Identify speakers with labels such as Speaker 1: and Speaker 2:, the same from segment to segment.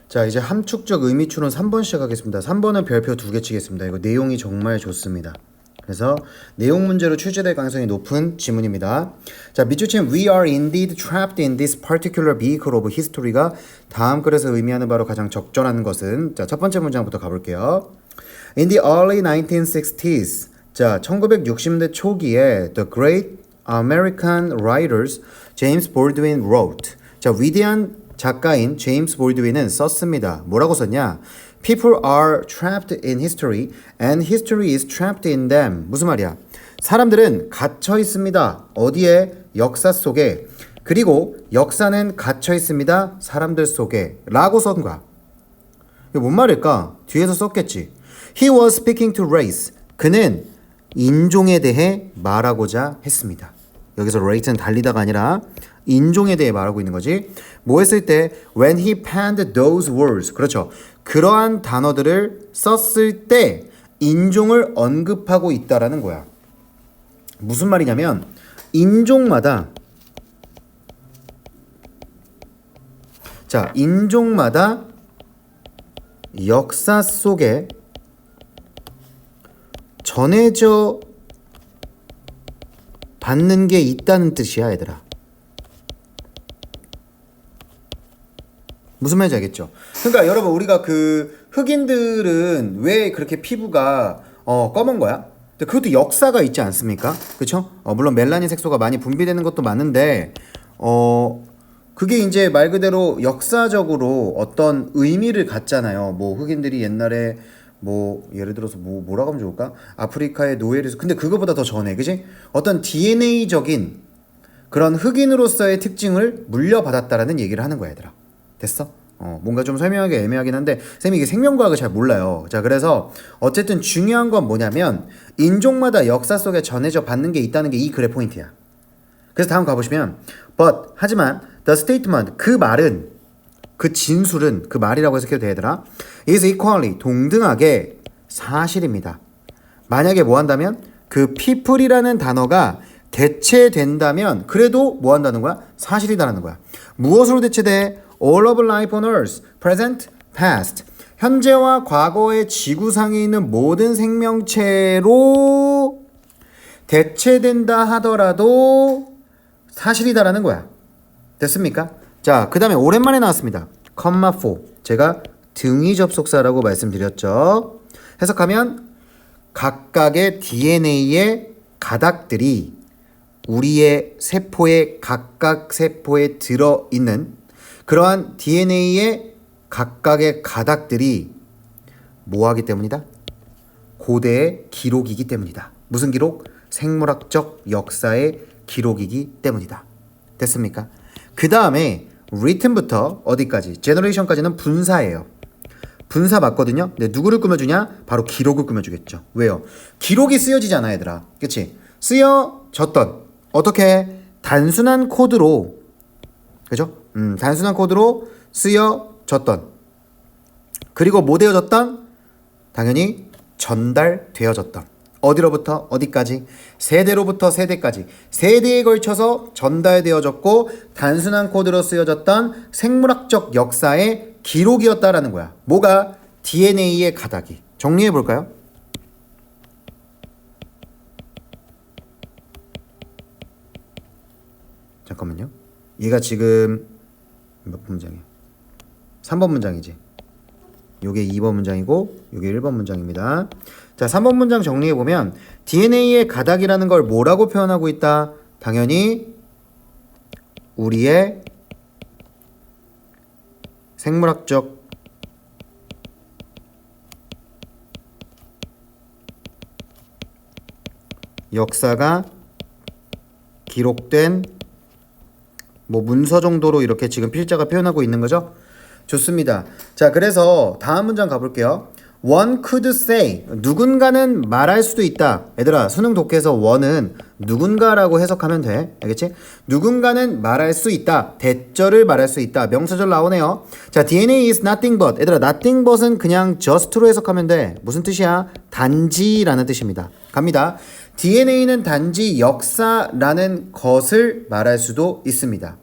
Speaker 1: 자, 이제 함축적 의미추론 3번 시작하겠습니다. 3번은 별표 2개 치겠습니다. 이거 내용이 정말 좋습니다. 그래서 내용 문제로 출제될 가능성이 높은 지문입니다. 자, 밑줄치면 We are indeed trapped in this particular vehicle of history가 다음 글에서 의미하는 바로 가장 적절한 것은, 자, 첫 번째 문장부터 가볼게요. In the early 1960s, 자, 1960년대 초기에 The great American writers James Baldwin wrote. 자, 위대한 작가인 제임스 볼드윈은 썼습니다. 뭐라고 썼냐? People are trapped in history and history is trapped in them. 무슨 말이야? 사람들은 갇혀 있습니다. 어디에? 역사 속에. 그리고 역사는 갇혀 있습니다. 사람들 속에. 라고 쓴 거야. 이거 뭔 말일까? 뒤에서 썼겠지. He was speaking to race. 그는 인종에 대해 말하고자 했습니다. 여기서 rate는 달리다가 아니라 인종에 대해 말하고 있는 거지. 뭐 했을 때 when he penned those words. 그렇죠. 그러한 단어들을 썼을 때 인종을 언급하고 있다라는 거야. 무슨 말이냐면 인종마다 자, 인종마다 역사 속에 전해져 받는 게 있다는 뜻이야, 얘들아. 무슨 말인지 알겠죠? 그러니까 여러분, 우리가 그 흑인들은 왜 그렇게 피부가 검은 거야? 근데 그것도 역사가 있지 않습니까? 그쵸? 물론 멜라닌 색소가 많이 분비되는 것도 맞는데 그게 이제 말 그대로 역사적으로 어떤 의미를 갖잖아요. 뭐 흑인들이 옛날에 뭐 예를 들어서 뭐라고 하면 좋을까? 아프리카의 노예를, 근데 그거보다 더 전에, 그지? 어떤 DNA적인 그런 흑인으로서의 특징을 물려받았다라는 얘기를 하는 거야, 얘들아. 됐어? 뭔가 좀 설명하기 애매하긴 한데 쌤이 이게 생명과학을 잘 몰라요. 자, 그래서 어쨌든 중요한 건 뭐냐면 인종마다 역사 속에 전해져 받는 게 있다는 게 이 글의 포인트야. 그래서 다음 가보시면 but, 하지만 the statement, 그 말은, 그 진술은, 그 말이라고 해석해도 되더라, is equally, 동등하게 사실입니다. 만약에 뭐 한다면 그 people이라는 단어가 대체된다면 그래도 뭐 한다는 거야? 사실이다라는 거야. 무엇으로 대체돼? All of life on earth, present, past. 현재와 과거의 지구상에 있는 모든 생명체로 대체된다 하더라도 사실이다라는 거야. 됐습니까? 자, 그 다음에 오랜만에 나왔습니다. comma 4. 제가 등위 접속사라고 말씀드렸죠. 해석하면 각각의 DNA의 가닥들이 우리의 세포의 각각 세포에 들어있는 그러한 DNA의 각각의 가닥들이 뭐하기 때문이다? 고대의 기록이기 때문이다. 무슨 기록? 생물학적 역사의 기록이기 때문이다. 됐습니까? 그 다음에 written부터 어디까지? generation까지는 분사예요. 분사 맞거든요. 근데 누구를 꾸며주냐? 바로 기록을 꾸며주겠죠. 왜요? 기록이 쓰여지잖아, 얘들아. 그치? 쓰여졌던, 어떻게? 단순한 코드로, 그죠? 단순한 코드로 쓰여졌던, 그리고 뭐 되어졌던? 당연히 전달되어졌던. 어디로부터 어디까지? 세대로부터 세대까지. 세대에 걸쳐서 전달되어졌고 단순한 코드로 쓰여졌던 생물학적 역사의 기록이었다라는 거야. 뭐가? DNA의 가닥이. 정리해 볼까요? 잠깐만요. 얘가 지금 몇 번 문장이야? 3번 문장이지. 요게 2번 문장이고 요게 1번 문장입니다. 자, 3번 문장 정리해보면 DNA의 가닥이라는 걸 뭐라고 표현하고 있다? 당연히 우리의 생물학적 역사가 기록된 뭐 문서 정도로 이렇게 지금 필자가 표현하고 있는 거죠. 좋습니다. 자, 그래서 다음 문장 가볼게요. One could say, 누군가는 말할 수도 있다. 얘들아, 수능 독해에서 one은 누군가라고 해석하면 돼. 알겠지? 누군가는 말할 수 있다. 대절을 말할 수 있다. 명사절 나오네요. 자, DNA is nothing but. 얘들아, nothing but은 그냥 just로 해석하면 돼. 무슨 뜻이야? 단지라는 뜻입니다. 갑니다. DNA는 단지 역사라는 것을 말할 수도 있습니다.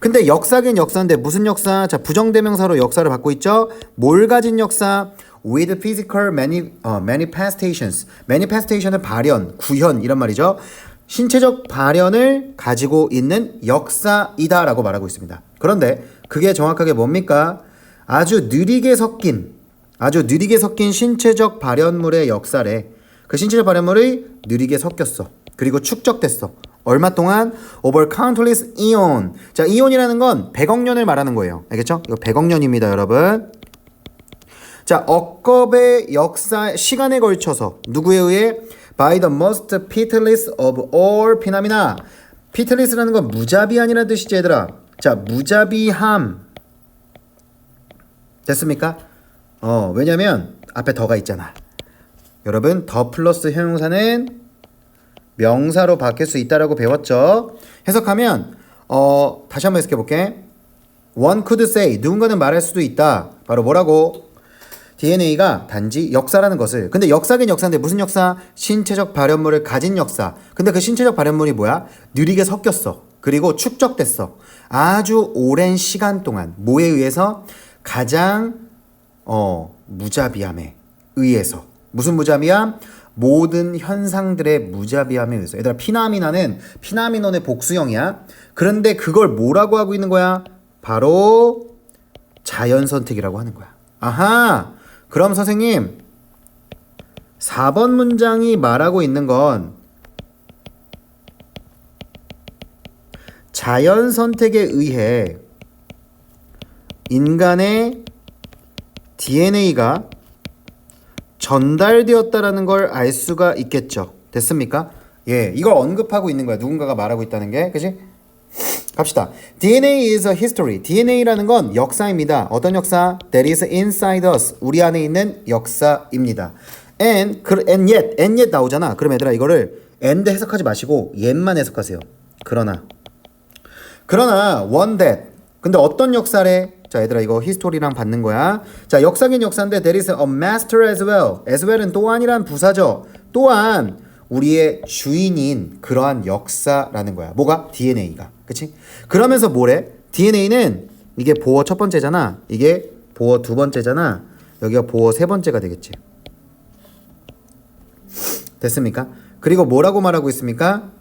Speaker 1: 근데 역사긴 역사인데 무슨 역사? 자, 부정대명사로 역사를 받고 있죠. 뭘 가진 역사? With physical manifestations. manifestation은 발현, 구현 이런 말이죠. 신체적 발현을 가지고 있는 역사이다라고 말하고 있습니다. 그런데 그게 정확하게 뭡니까? 아주 느리게 섞인 신체적 발현물의 역사래. 그 신체적 발현물이 느리게 섞였어. 그리고 축적됐어. 얼마 동안? Over countless eon. 자, eon이라는 건 100억 년을 말하는 거예요. 알겠죠? 이거 100억 년입니다, 여러분. 자, 억겁의 역사 시간에 걸쳐서 누구에 의해? By the most pitiless of all phenomena. pitiless라는 건 무자비한이라는 뜻이지, 얘들아. 자, 무자비함. 됐습니까? 왜냐면 앞에 더가 있잖아. 여러분, 더 플러스 형용사는 명사로 바뀔 수 있다라고 배웠죠. 해석하면 다시 한번 해석해 볼게. One could say, 누군가는 말할 수도 있다. 바로 뭐라고? DNA가 단지 역사라는 것을. 근데 역사긴 역사인데 무슨 역사? 신체적 발현물을 가진 역사. 근데 그 신체적 발현물이 뭐야? 느리게 섞였어. 그리고 축적됐어. 아주 오랜 시간 동안. 뭐에 의해서? 가장 무자비함에 의해서. 무슨 무자비함? 모든 현상들의 무자비함에 의해서. 얘들아, 피나미나는 피나미논의 복수형이야. 그런데 그걸 뭐라고 하고 있는 거야? 바로 자연선택이라고 하는 거야. 아하! 그럼 선생님, 4번 문장이 말하고 있는 건 자연선택에 의해 인간의 DNA가 전달되었다라는 걸 알 수가 있겠죠. 됐습니까? 예, 이걸 언급하고 있는 거야. 누군가가 말하고 있다는 게. 그치? 갑시다. DNA is a history. DNA라는 건 역사입니다. 어떤 역사? That is inside us. 우리 안에 있는 역사입니다. And yet 나오잖아. 그럼 얘들아 이거를 and 해석하지 마시고 yet만 해석하세요. 그러나 one that. 근데 어떤 역사래? 자, 얘들아 이거 히스토리랑 받는 거야. 자, 역사긴 역사인데 there is a master as well. as well은 또한이란 부사죠. 또한 우리의 주인인 그러한 역사라는 거야. 뭐가? DNA가. 그치? 그러면서 뭐래? DNA는 이게 보어 첫 번째잖아. 이게 보어 두 번째잖아. 여기가 보어 세 번째가 되겠지. 됐습니까? 그리고 뭐라고 말하고 있습니까?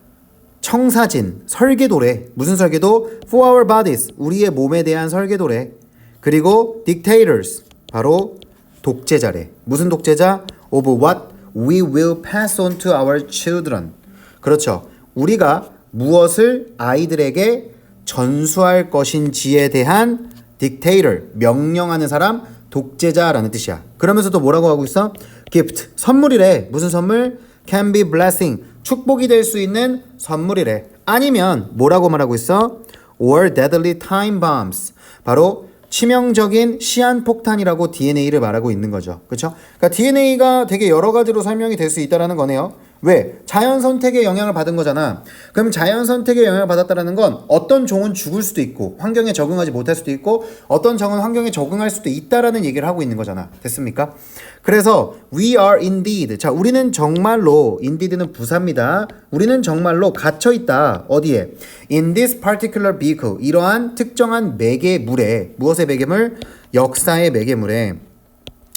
Speaker 1: 청사진, 설계도래. 무슨 설계도? For our bodies. 우리의 몸에 대한 설계도래. 그리고 dictators. 바로 독재자래. 무슨 독재자? Of what we will pass on to our children. 그렇죠. 우리가 무엇을 아이들에게 전수할 것인지에 대한 dictator, 명령하는 사람, 독재자라는 뜻이야. 그러면서 또 뭐라고 하고 있어? gift, 선물이래. 무슨 선물? can be blessing, 축복이 될 수 있는 선물이래. 아니면 뭐라고 말하고 있어? or deadly time bombs, 바로 치명적인 시한폭탄이라고 DNA를 말하고 있는 거죠. 그렇죠? 그러니까 DNA가 되게 여러 가지로 설명이 될 수 있다는 거네요. 왜? 자연선택의 영향을 받은 거잖아. 그럼 자연선택의 영향을 받았다는 건 어떤 종은 죽을 수도 있고 환경에 적응하지 못할 수도 있고 어떤 종은 환경에 적응할 수도 있다라는 얘기를 하고 있는 거잖아. 됐습니까? 그래서 we are indeed. 자, 우리는 정말로, indeed는 부사입니다. 우리는 정말로 갇혀 있다. 어디에? In this particular vehicle. 이러한 특정한 매개물에. 무엇의 매개물? 역사의 매개물에.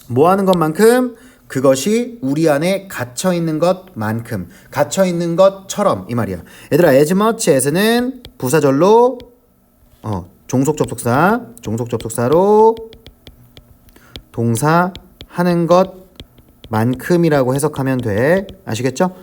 Speaker 1: 뭐 하는 것만큼? 그것이 우리 안에 갇혀 있는 것만큼, 갇혀 있는 것처럼 이 말이야. 얘들아, as much as는 부사절로 종속 접속사로 동사 하는 것만큼이라고 해석하면 돼. 아시겠죠?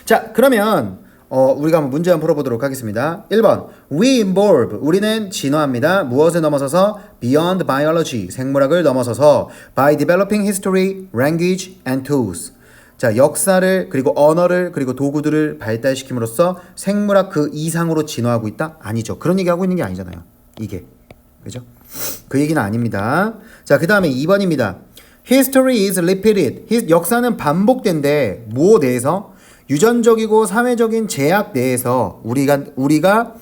Speaker 1: 자, 그러면 우리가 한번 문제 한번 풀어보도록 하겠습니다. 1번 We involve. 우리는 진화합니다. 무엇을 넘어서서? Beyond biology. 생물학을 넘어서서 By developing history, language, and tools. 자, 역사를 그리고 언어를 그리고 도구들을 발달시킴으로써 생물학 그 이상으로 진화하고 있다? 아니죠. 그런 얘기하고 있는 게 아니잖아요. 이게. 그죠? 그 얘기는 아닙니다. 자, 그 다음에 2번입니다. History is repeated. 역사는 반복된대. 뭐 내에서? 유전적이고 사회적인 제약 내에서 우리가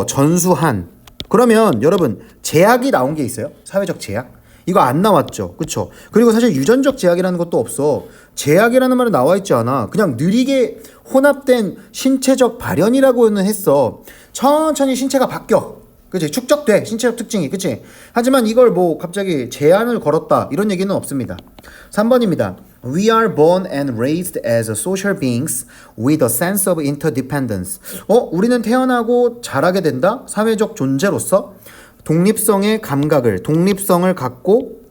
Speaker 1: 전수한. 그러면 여러분 제약이 나온 게 있어요? 사회적 제약? 이거 안 나왔죠. 그쵸? 그리고 사실 유전적 제약이라는 것도 없어. 제약이라는 말은 나와 있지 않아. 그냥 느리게 혼합된 신체적 발현이라고는 했어. 천천히 신체가 바뀌어. 그치? 축적돼. 신체적 특징이. 그치? 하지만 이걸 뭐 갑자기 제한을 걸었다. 이런 얘기는 없습니다. 3번입니다. We are born and raised as social beings with a sense of interdependence. 우리는 태어나고 자라게 된다? 사회적 존재로서 독립성의 감각을, 독립성을 갖고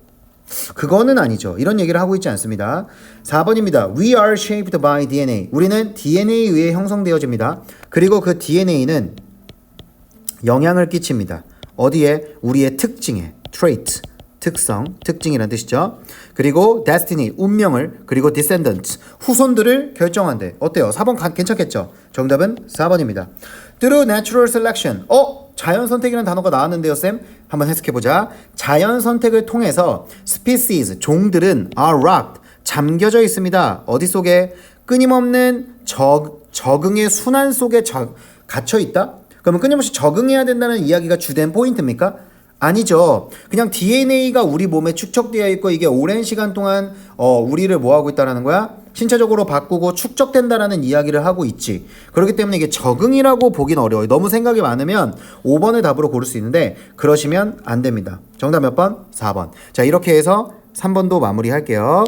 Speaker 1: 그거는 아니죠. 이런 얘기를 하고 있지 않습니다. 4번입니다. We are shaped by DNA. 우리는 DNA에 의해 형성되어집니다. 그리고 그 DNA는 영향을 끼칩니다. 어디에? 우리의 특징에. trait, 특성, 특징이라는 뜻이죠. 그리고 destiny, 운명을, 그리고 descendants, 후손들을 결정한대. 어때요? 4번 괜찮겠죠? 정답은 4번입니다. Through natural selection. 자연 선택이라는 단어가 나왔는데요, 쌤. 한번 해석해보자. 자연 선택을 통해서 species, 종들은 are locked, 잠겨져 있습니다. 어디 속에? 끊임없는 적응의 순환 속에 갇혀 있다? 그러면 끊임없이 적응해야 된다는 이야기가 주된 포인트입니까? 아니죠. 그냥 DNA가 우리 몸에 축적되어 있고 이게 오랜 시간 동안 우리를 뭐하고 있다라는 거야? 신체적으로 바꾸고 축적된다라는 이야기를 하고 있지. 그렇기 때문에 이게 적응이라고 보긴 어려워요. 너무 생각이 많으면 5번을 답으로 고를 수 있는데 그러시면 안 됩니다. 정답 몇 번? 4번. 자, 이렇게 해서 3번도 마무리할게요.